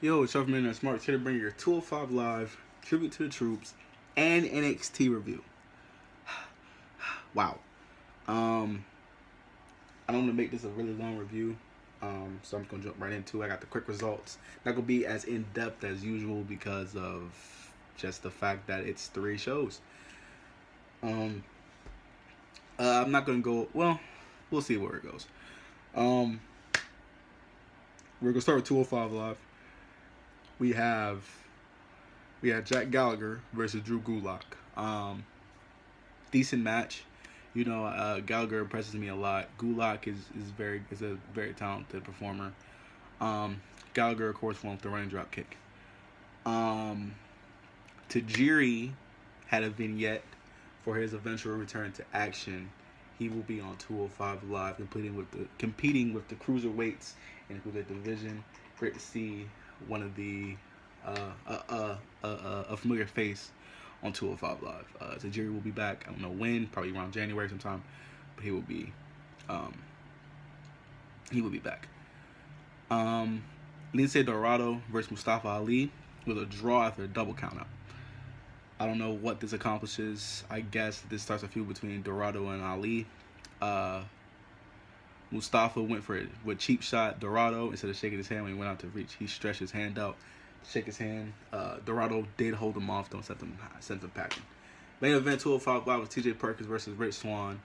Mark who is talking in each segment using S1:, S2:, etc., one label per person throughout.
S1: Yo, it's Shuffleman and Smarks here to bring your 205 Live Tribute to the Troops and NXT review. Wow. I don't want to make this a really long review, so I'm just going to jump right into it. I got the quick results. Not going to be as in-depth as usual because of just the fact that it's 3 shows. I'm not going to go, well, we'll see where it goes. We're going to start with 205 Live. We have Jack Gallagher versus Drew Gulak. Decent match. You know, Gallagher impresses me a lot. Gulak is a very talented performer. Gallagher, of course, won with the running drop kick. Tajiri had a vignette for his eventual return to action. He will be on 205 Live, competing with the cruiserweights in the division. Great to see one of the a familiar face on 205 Live. Tajiri will be back. I don't know when, probably around January sometime, but he will be back. Lince Dorado versus Mustafa Ali with a draw after a double countout. I don't know what this accomplishes. I guess this starts a feud between Dorado and Ali. Mustafa went for it with cheap shot. Dorado, instead of shaking his hand when he went out to reach, he stretched his hand out, shake his hand. Dorado did hold him off, don't send them packing. Main event 205 Live with TJ Perkins versus Rich Swann.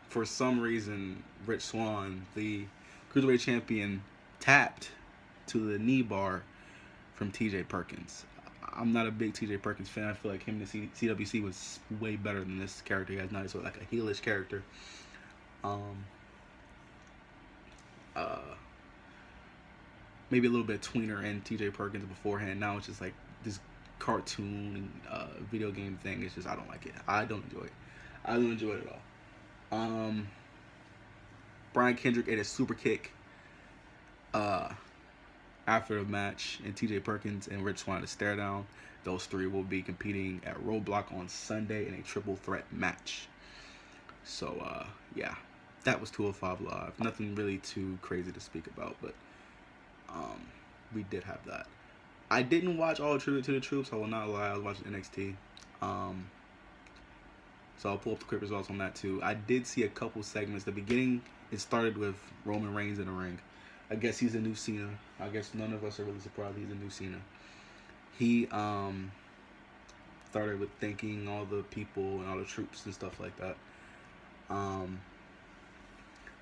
S1: For some reason, Rich Swann, the Cruiserweight champion, tapped to the knee bar from TJ Perkins. I'm not a big TJ Perkins fan. I feel like him in the CWC was way better than this character he has now. He's sort of like a heelish character. Maybe a little bit tweener in TJ Perkins beforehand. Now it's just like this cartoon video game thing. It's just, I don't like it. I don't enjoy it. I don't enjoy it at all. Brian Kendrick ate a super kick after the match, and TJ Perkins and Rich Swann to stare down. Those 3 will be competing at Roadblock on Sunday in a triple threat match. So yeah, that was 205 Live. Nothing really too crazy to speak about, but we did have that. I didn't watch all Tribute to the Troops. I will not lie. I was watching NXT. So I'll pull up the quick results on that too. I did see a couple segments. The beginning, it started with Roman Reigns in the ring. I guess he's a new Cena. I guess none of us are really surprised he's a new Cena. He started with thanking all the people and all the troops and stuff like that.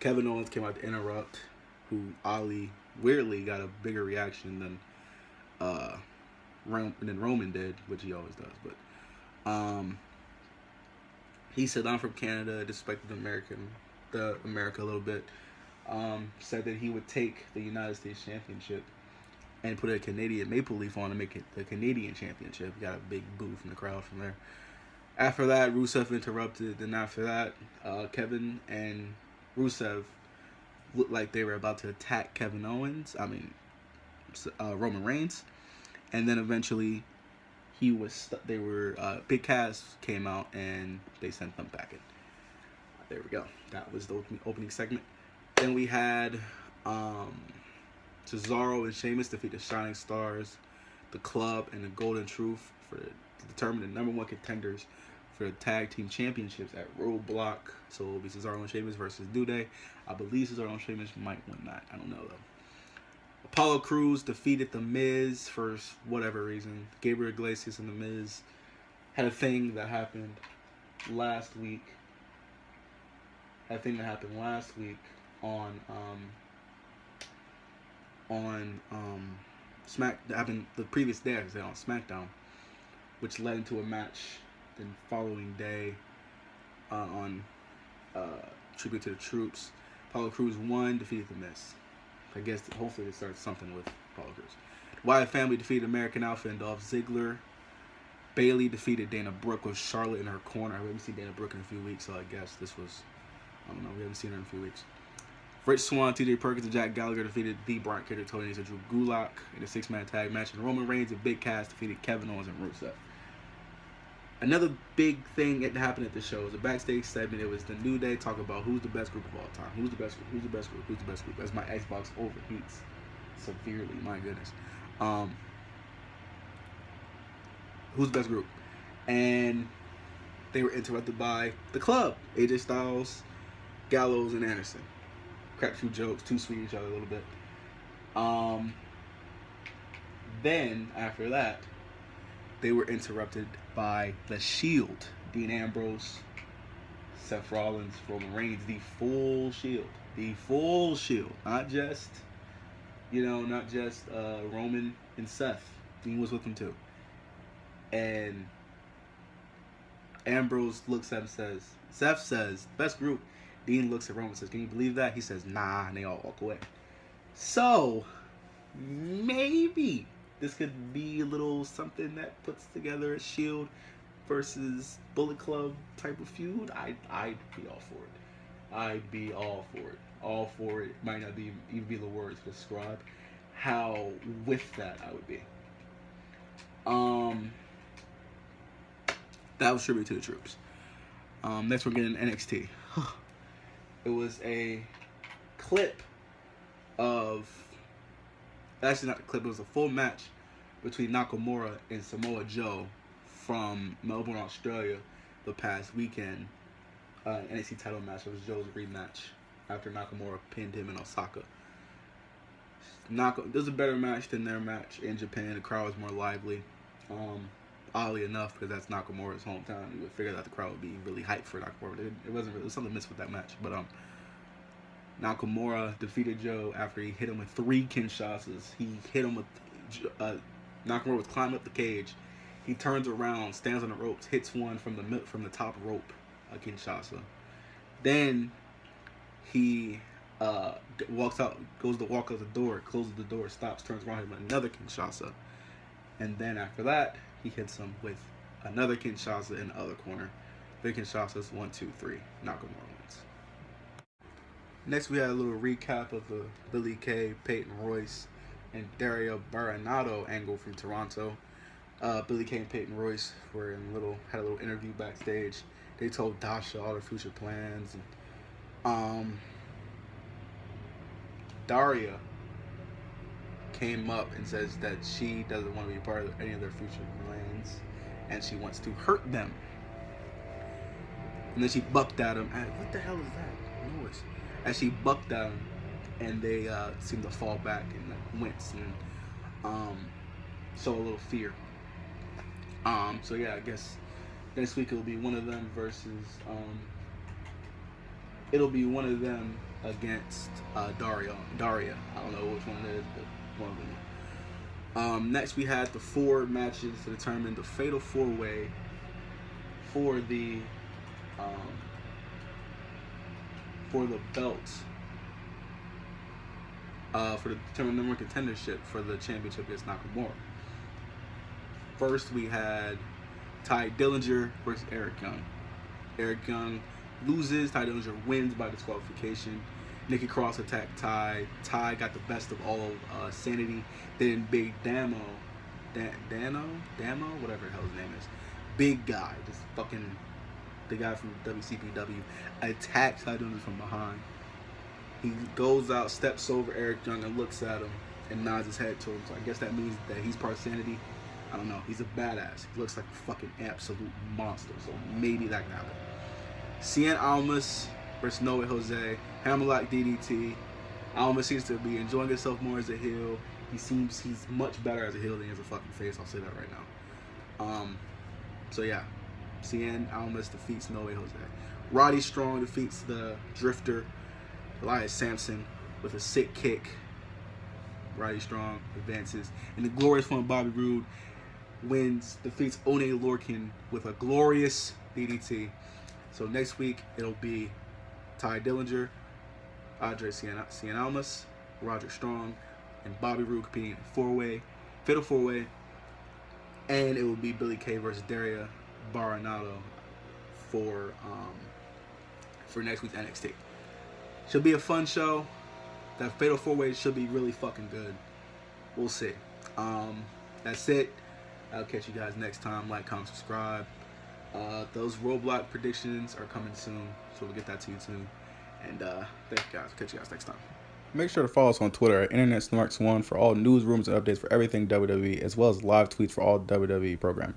S1: Kevin Owens came out to interrupt, who Ali weirdly got a bigger reaction than Roman did, which he always does. But he said, "I'm from Canada," disrespected America a little bit. Said that he would take the United States Championship and put a Canadian maple leaf on to make it the Canadian Championship. He got a big boo from the crowd from there. After that, Rusev interrupted. Then after that, Kevin and Rusev looked like they were about to attack Roman Reigns. And then eventually, Big Cass came out and they sent them back in. There we go. That was the opening segment. Then we had Cesaro and Sheamus defeat the Shining Stars, the Club, and the Golden Truth to determine the number 1 contenders for the Tag Team Championships at Roadblock. So it will be Cesaro and Sheamus versus New Day. I believe Cesaro and Sheamus might win that. I don't know though. Apollo Crews defeated The Miz for whatever reason. Gabriel Iglesias and The Miz had a thing that happened last week. On Smack, that happened the previous day, I should say, on SmackDown, which led into a match the following day on Tribute to the Troops. Apollo Crews won, defeated The Miz. I guess hopefully it starts something with Apollo Crews. The Wyatt family defeated American Alpha and Dolph Ziggler. Bayley defeated Dana Brooke with Charlotte in her corner. We haven't seen Dana Brooke in a few weeks, so I guess this was, I don't know, we haven't seen her in a few weeks. Rich Swann, TJ Perkins, and Jack Gallagher defeated the Brian Kendrick, Tony Nese, and Drew Gulak in a 6-man tag match. And Roman Reigns and Big Cass defeated Kevin Owens and Rusev. Another big thing that happened at the show was a backstage segment. It was the New Day talking about who's the best group of all time. Who's the best group? Who's the best group? Who's the best group? As my Xbox overheats. severely. My goodness. Um, who's the best group? And they were interrupted by the club, AJ Styles, Gallows, and Anderson. Cracked a few jokes, too sweet each other a little bit. Um, then after that, they were interrupted by the Shield, Dean Ambrose, Seth Rollins, Roman Reigns, the full Shield, not just Roman and Seth. Dean was with them too, and Ambrose looks at him and says, Seth says, best group. Dean looks at Roman and says, can you believe that? He says, nah, and they all walk away. So, maybe this could be a little something that puts together a Shield versus Bullet Club type of feud. I'd be all for it. I'd be all for it. All for it. Might not be even be the words to describe how with that I would be. That was tribute to the troops. Next we're getting NXT. It was a clip of, actually not a clip, it was a full match between Nakamura and Samoa Joe from Melbourne, Australia the past weekend. NXT title match. It was Joe's rematch after Nakamura pinned him in Osaka. It was a better match than their match in Japan. The crowd was more lively. Oddly enough, because that's Nakamura's hometown, you would figure that the crowd would be really hyped for Nakamura. It wasn't really, there was something missed with that match. But Nakamura defeated Joe after he hit him with 3 Kinshasas. He hit him with Nakamura was climbing up the cage. He turns around, stands on the ropes, hits one from the top rope, a Kinshasa. Then he walks out, goes to walk out the door, closes the door, stops, turns around, hit him with another Kinshasa. And then after that, he hits him with another Kinshasa in the other corner. Big Kinshasas, 1, 2, 3. Nakamura wins. Next, we had a little recap of the Billy Kay, Peyton Royce, and Dario Baronato angle from Toronto. Billy Kay and Peyton Royce were had a little interview backstage. They told Dasha all their future plans, and Daria came up and says that she doesn't want to be a part of any of their future plans, and she wants to hurt them. And then she bucked at him. What the hell is that noise? As she bucked at him, and they seemed to fall back and wince and show a little fear. So yeah, I guess next week it'll be one of them versus it'll be one of them against Daria. I don't know which one it is, but one of them. Next we had the 4 matches to determine the Fatal 4-Way for the belts, for the determined number one contendership for the championship against Nakamura. First we had Ty Dillinger versus Eric Young. Eric Young loses, Ty Dillinger wins by disqualification. Nikki Cross attacked Ty. Ty got the best of all Sanity. Then Big Damo, whatever the hell his name is, big guy, just fucking the guy from WCPW, attacks Ty Dillinger from behind. He goes out, steps over Eric Young and looks at him and nods his head to him. So I guess that means that he's part of Sanity. I don't know. He's a badass. He looks like a fucking absolute monster. So maybe that can happen. Cien Almas versus No Way Jose. Hammerlock DDT. Almas seems to be enjoying himself more as a heel. He's much better as a heel than as a fucking face. I'll say that right now. So yeah. Cien Almas defeats No Way Jose. Roddy Strong defeats the Drifter, Elias Sampson, with a sick kick. Roddy Strong advances. And the glorious one, Bobby Roode, defeats One Lorcan with a glorious DDT. So next week, it'll be Ty Dillinger, Andre Cien Almas, Roderick Strong, and Bobby Roode competing in a 4-way, Fatal 4-Way. And it will be Billy Kay versus Daria Baronato for next week's NXT. Should be a fun show. That Fatal 4-Way should be really fucking good. We'll see. That's it. I'll catch you guys next time. Like, comment, subscribe. Those Roadblock predictions are coming soon, so we'll get that to you soon. And thank you guys. Catch you guys next time. Make sure to follow us on Twitter at Internet Smarks1 for all news, rumors, and updates for everything WWE, as well as live tweets for all WWE programming.